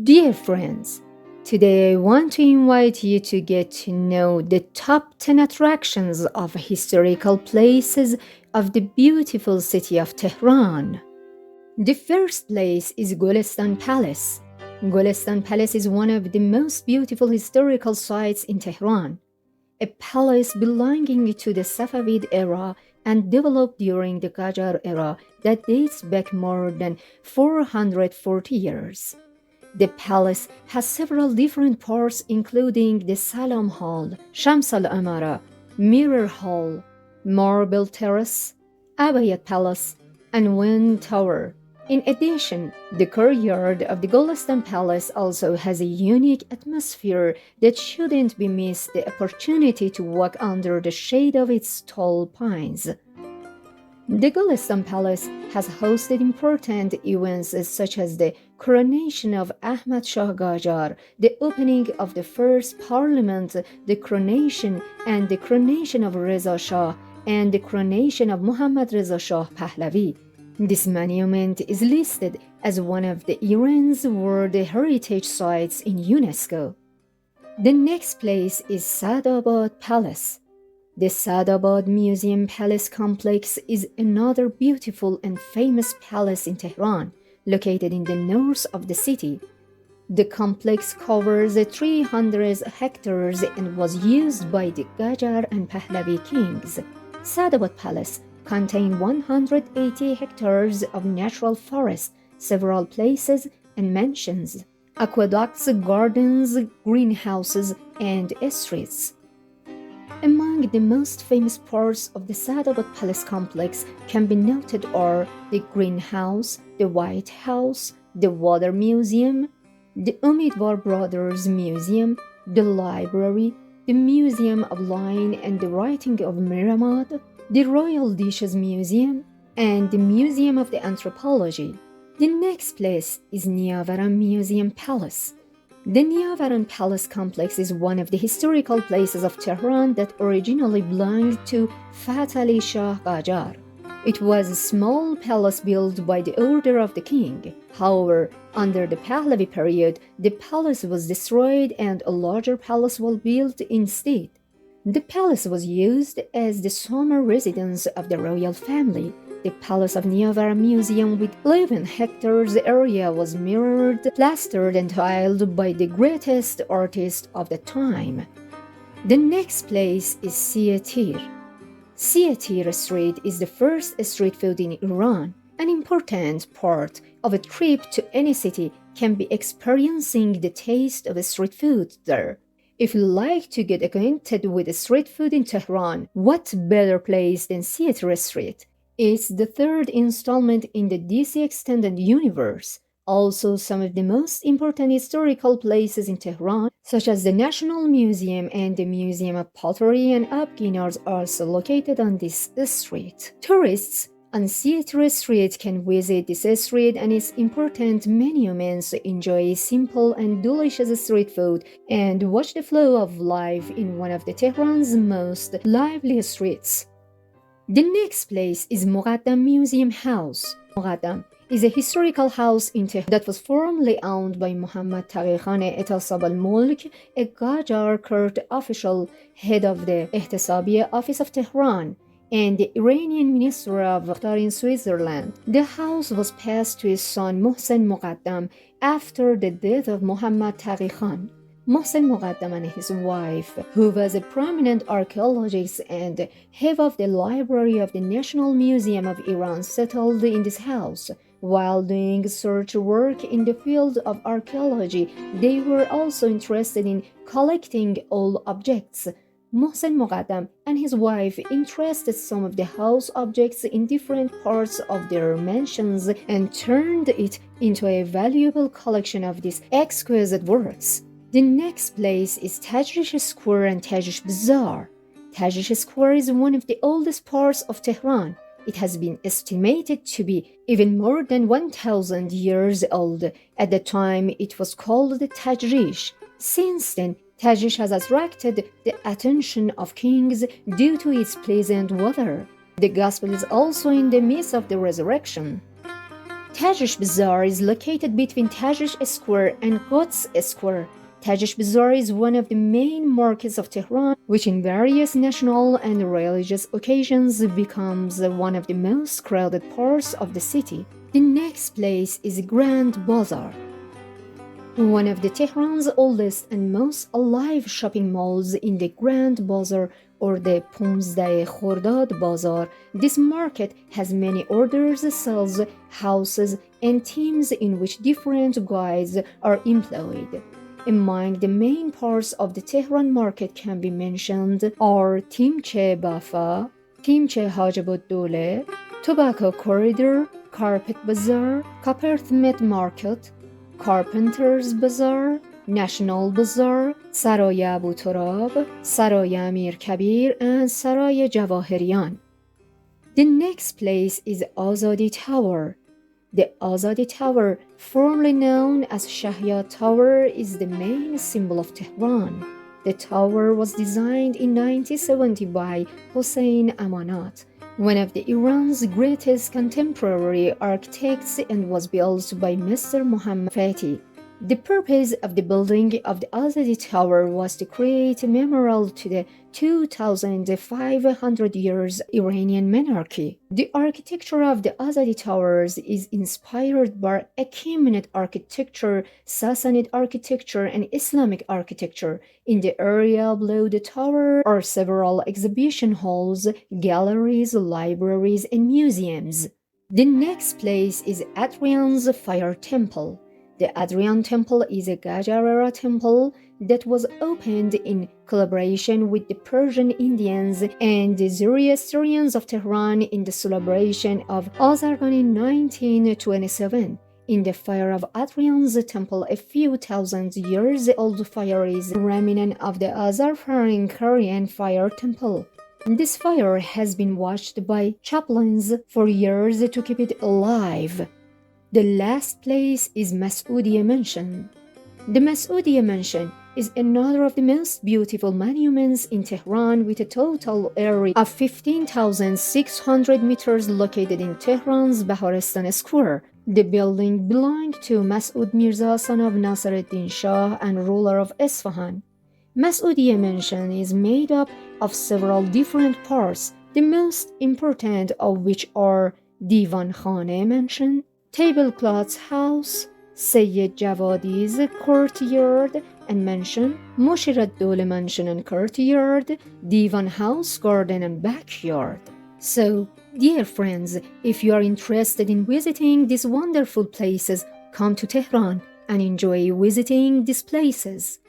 Dear friends, today I want to invite you to get to know the top 10 attractions of historical places of the beautiful city of Tehran. The first place is Golestan Palace. Golestan Palace is one of the most beautiful historical sites in Tehran, a palace belonging to the Safavid era and developed during the Qajar era that dates back more than 440 years. The palace has several different parts including the Salam Hall, Shams al-Amara, Mirror Hall, Marble Terrace, Abayat Palace, and Wind Tower. In addition, the courtyard of the Golestan Palace also has a unique atmosphere that shouldn't be missed the opportunity to walk under the shade of its tall pines. The Golestan Palace has hosted important events such as the coronation of Ahmad Shah Qajar, the opening of the first parliament, the coronation of Reza Shah, and the coronation of Muhammad Reza Shah Pahlavi. This monument is listed as one of the Iran's World Heritage Sites in UNESCO. The next place is Sadabad Palace. The Sadabad Museum Palace Complex is another beautiful and famous palace in Tehran, located in the north of the city. The complex covers 300 hectares and was used by the Qajar and Pahlavi kings. Sadabad Palace contains 180 hectares of natural forest, several places and mansions, aqueducts, gardens, greenhouses, and streets. Among the most famous parts of the Sadabad Palace complex can be noted are the Greenhouse, the White House, the Water Museum, the Umidvar Brothers Museum, the Library, the Museum of Line and the Writing of Miramad, the Royal Dishes Museum, and the Museum of the Anthropology. The next place is Niavaran Museum Palace. The Niavaran Palace complex is one of the historical places of Tehran that originally belonged to Fath Ali Shah Qajar. It was a small palace built by the order of the king. However, under the Pahlavi period, the palace was destroyed and a larger palace was built instead. The palace was used as the summer residence of the royal family. The Palace of Niavaran Museum with 11 hectares area was mirrored, plastered and tiled by the greatest artists of the time. The next place is Siatir. Siatir Street is the first street food in Iran. An important part of a trip to any city can be experiencing the taste of street food there. If you like to get acquainted with street food in Tehran, what better place than Siatir Street? It's the third installment in the DC Extended Universe. Also, some of the most important historical places in Tehran, such as the National Museum and the Museum of Pottery and Abginars, are also located on this street. Tourists on Siatir Street can visit this street and its important monuments, enjoy simple and delicious street food, and watch the flow of life in one of the Tehran's most lively streets. The next place is Muqaddam Museum House. Muqaddam is a historical house in Tehran that was formerly owned by Muhammad Taghi Khan Etasab al-Mulk, a Qajar court official, head of the Ehtisabiya office of Tehran, and the Iranian Minister of Mukhtar in Switzerland. The house was passed to his son Mohsen Muqaddam after the death of Muhammad Taghi Khan. Mohsen Muqaddam and his wife, who was a prominent archaeologist and head of the library of the National Museum of Iran, settled in this house. While doing search work in the field of archaeology, they were also interested in collecting old objects. Mohsen Muqaddam and his wife interested some of the house objects in different parts of their mansions and turned it into a valuable collection of these exquisite works. The next place is Tajrish Square and Tajrish Bazaar. Tajrish Square is one of the oldest parts of Tehran. It has been estimated to be even more than 1,000 years old. At the time, it was called the Tajrish. Since then, Tajrish has attracted the attention of kings due to its pleasant weather. The gospel is also in the midst of the resurrection. Tajish Bazaar is located between Tajish Square and Quds Square. Tajish Bazaar is one of the main markets of Tehran, which in various national and religious occasions becomes one of the most crowded parts of the city. The next place is Grand Bazaar. One of the Tehran's oldest and most alive shopping malls in the Grand Bazaar or the 15 Khordad Bazaar. This market has many orders, sales, houses, and teams in which different guides are employed. Among the main parts of the Tehran market can be mentioned are Timche Bafa, Timche Hajabud Tobacco Corridor, Carpet Bazaar, Copperthmet Market, Carpenter's Bazaar, National Bazaar, Saray Abu Turab, Saray Amir Kabir, and Saray Jawahirian. The next place is Azadi Tower. The Azadi Tower, formerly known as Shahya Tower, is the main symbol of Tehran. The tower was designed in 1970 by Hossein Amanat, one of Iran's greatest contemporary architects, and was built by Mr. Mohammad Fatih. The purpose of the building of the Azadi Tower was to create a memorial to the 2,500 years Iranian monarchy. The architecture of the Azadi Towers is inspired by Achaemenid architecture, Sassanid architecture, and Islamic architecture. In the area below the tower are several exhibition halls, galleries, libraries, and museums. The next place is Adrian's Fire Temple. The Adrian Temple is a Gajarera temple that was opened in collaboration with the Persian Indians and the Zoroastrians of Tehran in the celebration of Azargan in 1927. In the fire of Adrian's temple, a few thousand years old fire is a remnant of the Azarfarinkarian fire temple. This fire has been watched by chaplains for years to keep it alive. The last place is Mas'oudiya Mansion. The Mas'oudiya Mansion is another of the most beautiful monuments in Tehran with a total area of 15,600 meters located in Tehran's Baharistan Square. The building belonged to Mas'ud Mirza, son of Nasiruddin Shah and ruler of Isfahan. Mas'oudiya Mansion is made up of several different parts, the most important of which are Divan Khane Mansion, Tablecloth House, Sayyid Javadi's courtyard and mansion, Mushirat Dole Mansion and courtyard, Divan House, garden and backyard. So, dear friends, if you are interested in visiting these wonderful places, come to Tehran and enjoy visiting these places.